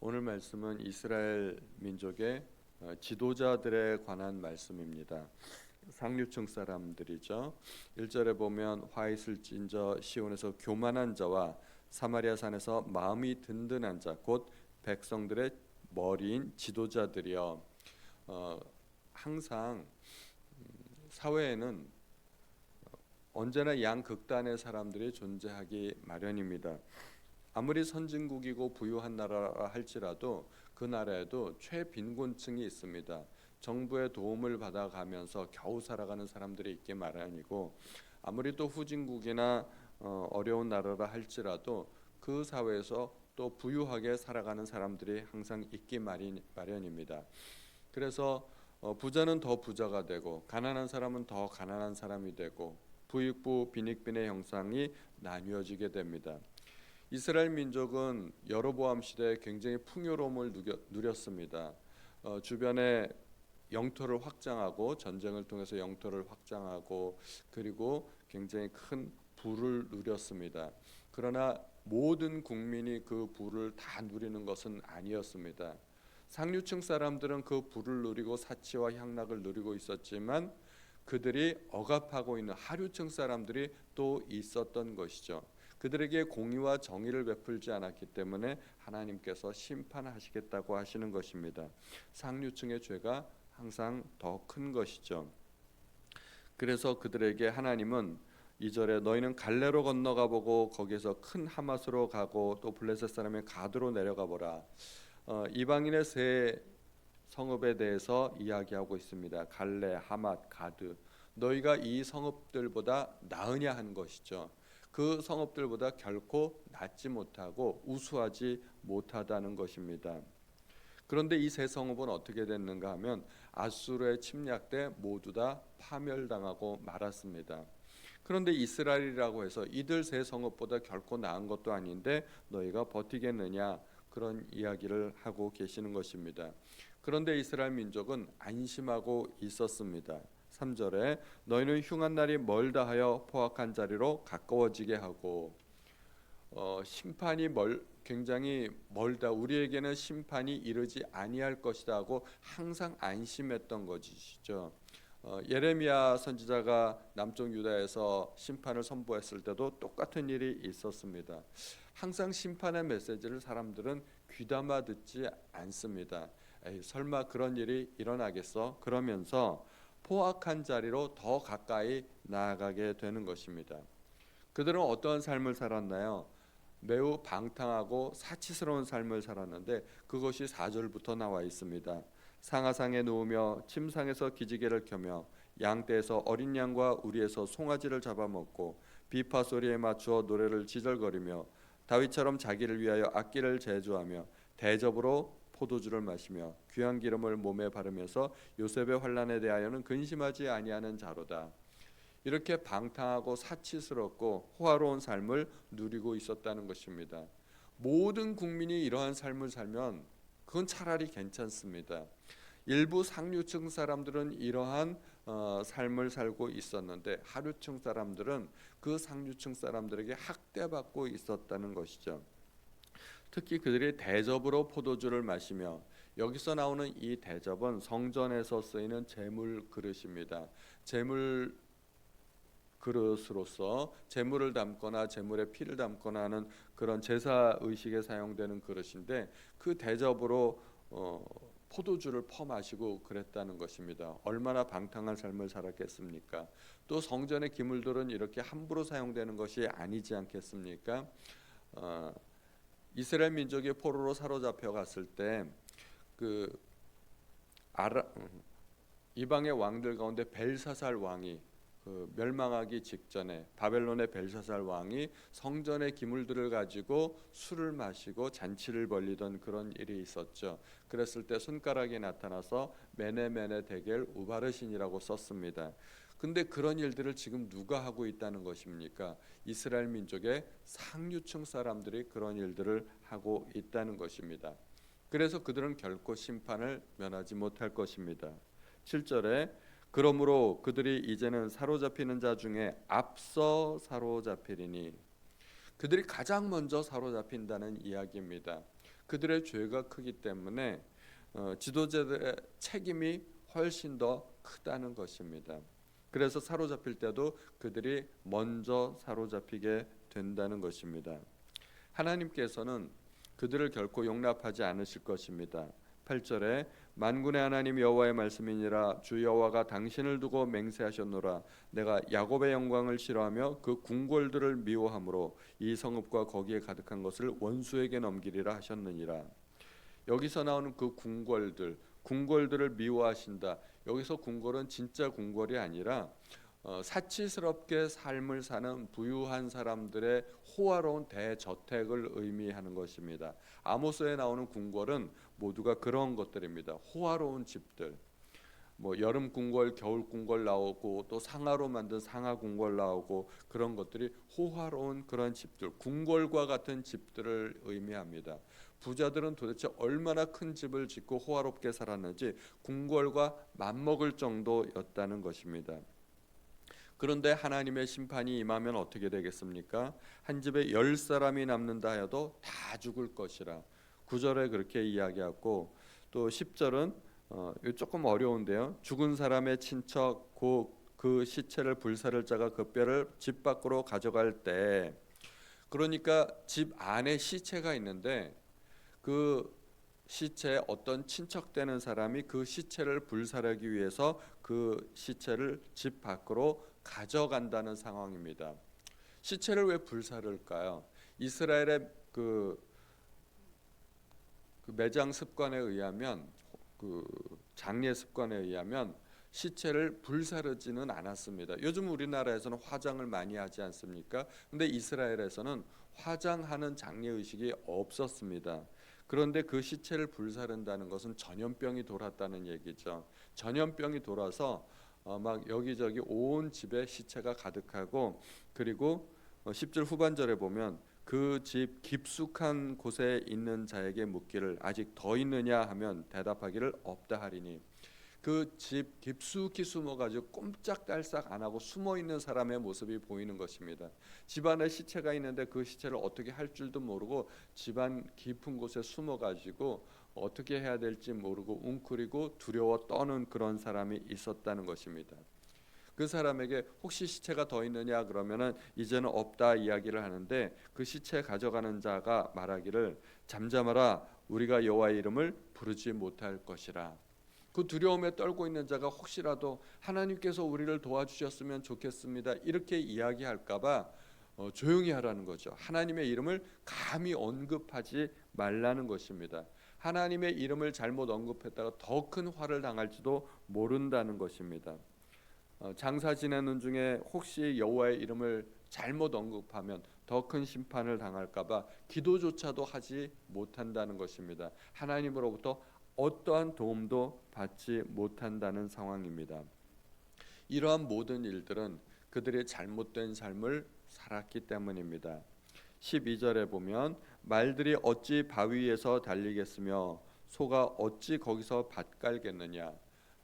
오늘 말씀은 이스라엘 민족의 지도자들에 관한 말씀입니다. 상류층 사람들이죠. 1절에 보면 화 있을 진저 시온에서 교만한 자와 사마리아 산에서 마음이 든든한 자 곧 백성들의 머리인 지도자들이여. 항상 사회에는 언제나 양극단의 사람들이 존재하기 마련입니다. 아무리 선진국이고 부유한 나라라 할지라도 그 나라에도 최빈곤층이 있습니다. 정부의 도움을 받아가면서 겨우 살아가는 사람들이 있기 마련이고, 아무리 또 후진국이나 어려운 나라라 할지라도 그 사회에서 또 부유하게 살아가는 사람들이 항상 있기 마련입니다. 그래서 부자는 더 부자가 되고 가난한 사람은 더 가난한 사람이 되고 부익부 빈익빈의 형상이 나뉘어지게 됩니다. 이스라엘 민족은 여로보암 시대에 굉장히 풍요로움을 누렸습니다. 주변에 영토를 확장하고 전쟁을 통해서 영토를 확장하고 그리고 굉장히 큰 부를 누렸습니다. 그러나 모든 국민이 그 부를 다 누리는 것은 아니었습니다. 상류층 사람들은 그 부를 누리고 사치와 향락을 누리고 있었지만 그들이 억압하고 있는 하류층 사람들이 또 있었던 것이죠. 그들에게 공의와 정의를 베풀지 않았기 때문에 하나님께서 심판하시겠다고 하시는 것입니다. 상류층의 죄가 항상 더 큰 것이죠. 그래서 그들에게 하나님은 2절에 너희는 갈레로 건너가 보고 거기에서 큰 하맛으로 가고 또 블레셋 사람의 가드로 내려가 보라. 이방인의 세 성읍에 대해서 이야기하고 있습니다. 갈레, 하맛, 가드. 너희가 이 성읍들보다 나으냐 한 것이죠. 그 성읍들보다 결코 낫지 못하고 우수하지 못하다는 것입니다. 그런데 이 세 성읍은 어떻게 됐는가 하면 아수르의 침략 때 모두 다 파멸당하고 말았습니다. 그런데 이스라엘이라고 해서 이들 세 성읍보다 결코 나은 것도 아닌데 너희가 버티겠느냐, 그런 이야기를 하고 계시는 것입니다. 그런데 이스라엘 민족은 안심하고 있었습니다. 3절에 너희는 흉한 날이 멀다 하여 포악한 자리로 가까워지게 하고, 심판이 굉장히 멀다, 우리에게는 심판이 이르지 아니할 것이다 하고 항상 안심했던 것이죠. 예레미야 선지자가 남쪽 유다에서 심판을 선포했을 때도 똑같은 일이 있었습니다. 항상 심판의 메시지를 사람들은 귀담아 듣지 않습니다. 에이, 설마 그런 일이 일어나겠어? 그러면서 포악한 자리로 더 가까이 나아가게 되는 것입니다. 그들은 어떠한 삶을 살았나요? 매우 방탕하고 사치스러운 삶을 살았는데 그것이 4절부터 나와 있습니다. 상하상에 누우며 침상에서 기지개를 켜며 양떼에서 어린 양과 우리에서 송아지를 잡아먹고 비파 소리에 맞추어 노래를 지절거리며 다윗처럼 자기를 위하여 악기를 제조하며 대접으로 포도주를 마시며 귀한 기름을 몸에 바르면서 요셉의 환난에 대하여는 근심하지 아니하는 자로다. 이렇게 방탕하고 사치스럽고 호화로운 삶을 누리고 있었다는 것입니다. 모든 국민이 이러한 삶을 살면 그건 차라리 괜찮습니다. 일부 상류층 사람들은 이러한 삶을 살고 있었는데 하류층 사람들은 그 상류층 사람들에게 학대받고 있었다는 것이죠. 특히 그들이 대접으로 포도주를 마시며, 여기서 나오는 이 대접은 성전에서 쓰이는 제물 그릇입니다. 제물 그릇으로서 제물을 담거나 제물의 피를 담거나 하는 그런 제사 의식에 사용되는 그릇인데 그 대접으로 포도주를 퍼마시고 그랬다는 것입니다. 얼마나 방탕한 삶을 살았겠습니까? 또 성전의 기물들은 이렇게 함부로 사용되는 것이 아니지 않겠습니까? 이스라엘 민족이 포로로 사로잡혀 갔을 때 그 이방의 왕들 가운데 벨사살 왕이 멸망하기 직전에 바벨론의 벨사살 왕이 성전의 기물들을 가지고 술을 마시고 잔치를 벌리던 그런 일이 있었죠. 그랬을 때 손가락이 나타나서 메네메네 데겔 우바르신이라고 썼습니다. 근데 그런 일들을 지금 누가 하고 있다는 것입니까? 이스라엘 민족의 상류층 사람들이 그런 일들을 하고 있다는 것입니다. 그래서 그들은 결코 심판을 면하지 못할 것입니다. 7절에 그러므로 그들이 이제는 사로잡히는 자 중에 앞서 사로잡히리니, 그들이 가장 먼저 사로잡힌다는 이야기입니다. 그들의 죄가 크기 때문에 지도자들의 책임이 훨씬 더 크다는 것입니다. 그래서 사로잡힐 때도 그들이 먼저 사로잡히게 된다는 것입니다. 하나님께서는 그들을 결코 용납하지 않으실 것입니다. 8절에 만군의 하나님 여호와의 말씀이니라 주 여호와가 당신을 두고 맹세하셨노라 내가 야곱의 영광을 싫어하며 그 궁궐들을 미워하므로 이 성읍과 거기에 가득한 것을 원수에게 넘기리라 하셨느니라. 여기서 나오는 그 궁궐들을 미워하신다. 여기서 궁궐은 진짜 궁궐이 아니라 사치스럽게 삶을 사는 부유한 사람들의 호화로운 대저택을 의미하는 것입니다. 아모스에 나오는 궁궐은 모두가 그런 것들입니다. 호화로운 집들, 뭐 여름 궁궐, 겨울 궁궐 나오고 또 상하로 만든 상하 궁궐 나오고 그런 것들이 호화로운 그런 집들, 궁궐과 같은 집들을 의미합니다. 부자들은 도대체 얼마나 큰 집을 짓고 호화롭게 살았는지 궁궐과 맞먹을 정도였다는 것입니다. 그런데 하나님의 심판이 임하면 어떻게 되겠습니까? 한 집에 10사람이 남는다 해도 다 죽을 것이라 9절에 그렇게 이야기하고 또 10절은 조금 어려운데요. 죽은 사람의 친척 그 시체를 불사를 자가 그 뼈를 집 밖으로 가져갈 때, 그러니까 집 안에 시체가 있는데 그 시체에 어떤 친척되는 사람이 그 시체를 불사르기 위해서 그 시체를 집 밖으로 가져간다는 상황입니다. 시체를 왜 불사를까요? 이스라엘의 그 매장 습관에 의하면, 그 장례 습관에 의하면 시체를 불사르지는 않았습니다. 요즘 우리나라에서는 화장을 많이 하지 않습니까? 근데 이스라엘에서는 화장하는 장례 의식이 없었습니다. 그런데 그 시체를 불사른다는 것은 전염병이 돌았다는 얘기죠. 전염병이 돌아서 막 여기저기 온 집에 시체가 가득하고, 그리고 10절 후반절에 보면 그 집 깊숙한 곳에 있는 자에게 묻기를 아직 더 있느냐 하면 대답하기를 없다 하리니, 그 집 깊숙이 숨어가지고 꼼짝달싹 안 하고 숨어 있는 사람의 모습이 보이는 것입니다. 집안에 시체가 있는데 그 시체를 어떻게 할 줄도 모르고 집안 깊은 곳에 숨어가지고 어떻게 해야 될지 모르고 웅크리고 두려워 떠는 그런 사람이 있었다는 것입니다. 그 사람에게 혹시 시체가 더 있느냐 그러면은 이제는 없다 이야기를 하는데, 그 시체 가져가는 자가 말하기를 잠잠하라 우리가 여호와의 이름을 부르지 못할 것이라. 그 두려움에 떨고 있는 자가 혹시라도 하나님께서 우리를 도와주셨으면 좋겠습니다 이렇게 이야기할까봐 조용히 하라는 거죠. 하나님의 이름을 감히 언급하지 말라는 것입니다. 하나님의 이름을 잘못 언급했다가 더 큰 화를 당할지도 모른다는 것입니다. 장사 지내는 중에 혹시 여호와의 이름을 잘못 언급하면 더 큰 심판을 당할까봐 기도조차도 하지 못한다는 것입니다. 하나님으로부터 어떠한 도움도 받지 못한다는 상황입니다. 이러한 모든 일들은 그들의 잘못된 삶을 살았기 때문입니다. 12절에 보면 말들이 어찌 바위 위에서 달리겠으며 소가 어찌 거기서 밭 갈겠느냐.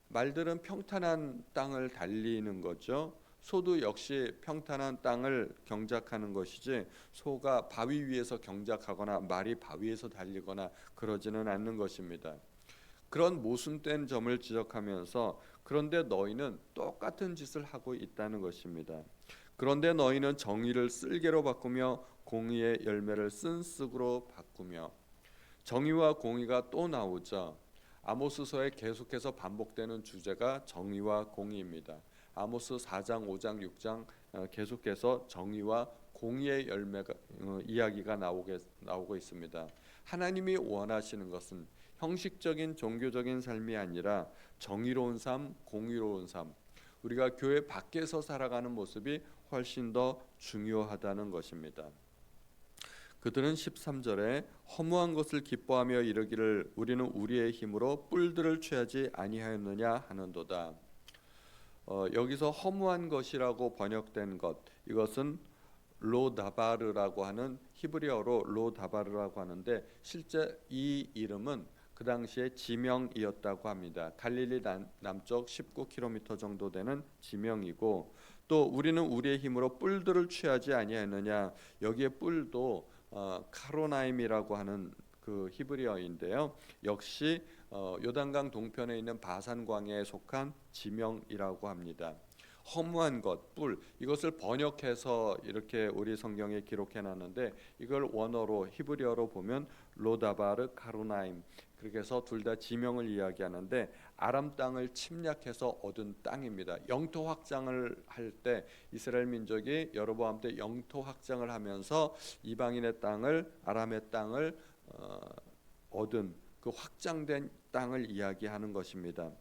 말들은 평탄한 땅을 달리는 거죠. 소도 역시 평탄한 땅을 경작하는 것이지 소가 바위 위에서 경작하거나 말이 바위에서 달리거나 그러지는 않는 것입니다. 그런 모순된 점을 지적하면서 그런데 너희는 똑같은 짓을 하고 있다는 것입니다. 그런데 너희는 정의를 쓸개로 바꾸며 공의의 열매를 쓴쑥으로 바꾸며. 정의와 공의가 또 나오죠. 아모스서에 계속해서 반복되는 주제가 정의와 공의입니다. 아모스 4장, 5장, 6장 계속해서 정의와 공의의 열매가 이야기가 나오고 있습니다. 하나님이 원하시는 것은 형식적인 종교적인 삶이 아니라 정의로운 삶, 공의로운 삶, 우리가 교회 밖에서 살아가는 모습이 훨씬 더 중요하다는 것입니다. 그들은 13절에 허무한 것을 기뻐하며 이르기를 우리는 우리의 힘으로 뿔들을 취하지 아니하였느냐 하는도다. 여기서 허무한 것이라고 번역된 것, 이것은 로다바르라고 하는 히브리어로 로다바르라고 하는데 실제 이 이름은 그 당시에 지명이었다고 합니다. 갈릴리 남쪽 19km 정도 되는 지명이고, 또 우리는 우리의 힘으로 뿔들을 취하지 아니하였느냐, 여기에 뿔도 카로나임이라고 하는 그 히브리어인데요. 역시 요단강 동편에 있는 바산 광야에 속한 지명이라고 합니다. 허무한 것, 뿔, 이것을 번역해서 이렇게 우리 성경에 기록해 놨는데 이걸 원어로 히브리어로 보면 로다바르 카루나임, 그렇게 해서 둘 다 지명을 이야기하는데 아람 땅을 침략해서 얻은 땅입니다. 영토 확장을 할 때 이스라엘 민족이 여로보암 때 영토 확장을 하면서 이방인의 땅을, 아람의 땅을 얻은 그 확장된 땅을 이야기하는 것입니다.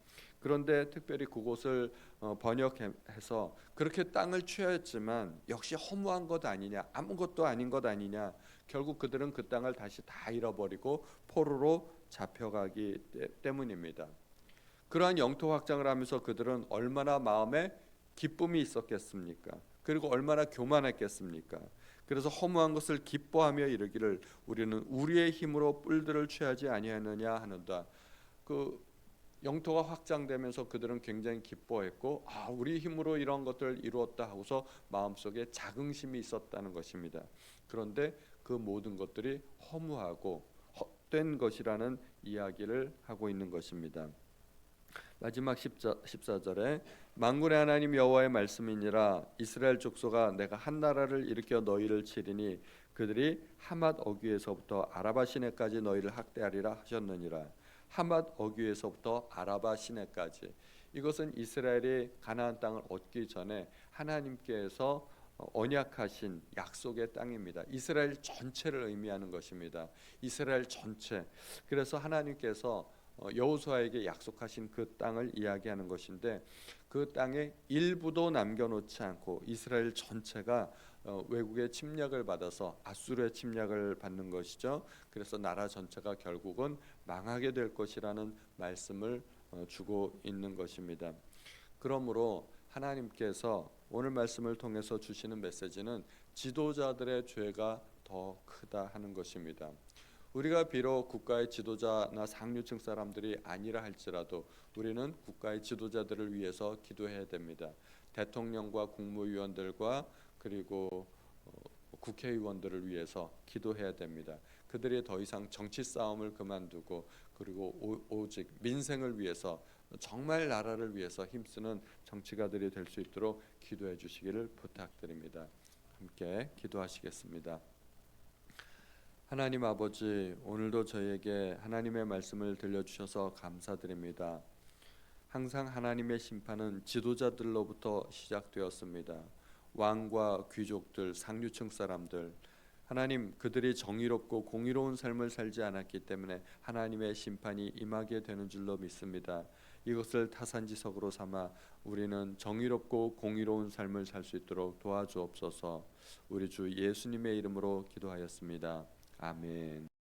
그런데 특별히 그곳을 번역해서 그렇게 땅을 취하였지만 역시 허무한 것 아니냐, 아무것도 아닌 것 아니냐, 결국 그들은 그 땅을 다시 다 잃어버리고 포로로 잡혀가기 때문입니다. 그러한 영토 확장을 하면서 그들은 얼마나 마음에 기쁨이 있었겠습니까? 그리고 얼마나 교만했겠습니까? 그래서 허무한 것을 기뻐하며 이르기를 우리는 우리의 힘으로 뿔들을 취하지 아니하느냐 하는다. 그 영토가 확장되면서 그들은 굉장히 기뻐했고, 우리 힘으로 이런 것들을 이루었다 하고서 마음속에 자긍심이 있었다는 것입니다. 그런데 그 모든 것들이 허무하고 헛된 것이라는 이야기를 하고 있는 것입니다. 마지막 14절에 만군의 하나님 여호와의 말씀이니라 이스라엘 족속아 내가 한 나라를 일으켜 너희를 치리니 그들이 하맛 어귀에서부터 아라바 시내까지 너희를 학대하리라 하셨느니라. 하맛 어귀에서부터 아라바 시내까지, 이것은 이스라엘이 가나안 땅을 얻기 전에 하나님께서 언약하신 약속의 땅입니다. 이스라엘 전체를 의미하는 것입니다. 이스라엘 전체. 그래서 하나님께서 여호수아에게 약속하신 그 땅을 이야기하는 것인데 그 땅의 일부도 남겨놓지 않고 이스라엘 전체가 외국의 침략을 받아서 아수르의 침략을 받는 것이죠. 그래서 나라 전체가 결국은 망하게 될 것이라는 말씀을 주고 있는 것입니다. 그러므로 하나님께서 오늘 말씀을 통해서 주시는 메시지는 지도자들의 죄가 더 크다 하는 것입니다. 우리가 비록 국가의 지도자나 상류층 사람들이 아니라 할지라도 우리는 국가의 지도자들을 위해서 기도해야 됩니다. 대통령과 국무위원들과 그리고 국회의원들을 위해서 기도해야 됩니다. 그들이 더 이상 정치 싸움을 그만두고 그리고 오직 민생을 위해서, 정말 나라를 위해서 힘쓰는 정치가들이 될 수 있도록 기도해 주시기를 부탁드립니다. 함께 기도하시겠습니다. 하나님 아버지, 오늘도 저희에게 하나님의 말씀을 들려주셔서 감사드립니다. 항상 하나님의 심판은 지도자들로부터 시작되었습니다. 왕과 귀족들, 상류층 사람들, 하나님, 그들이 정의롭고 공의로운 삶을 살지 않았기 때문에 하나님의 심판이 임하게 되는 줄로 믿습니다. 이것을 타산지석으로 삼아 우리는 정의롭고 공의로운 삶을 살 수 있도록 도와주옵소서. 우리 주 예수님의 이름으로 기도하였습니다. 아멘.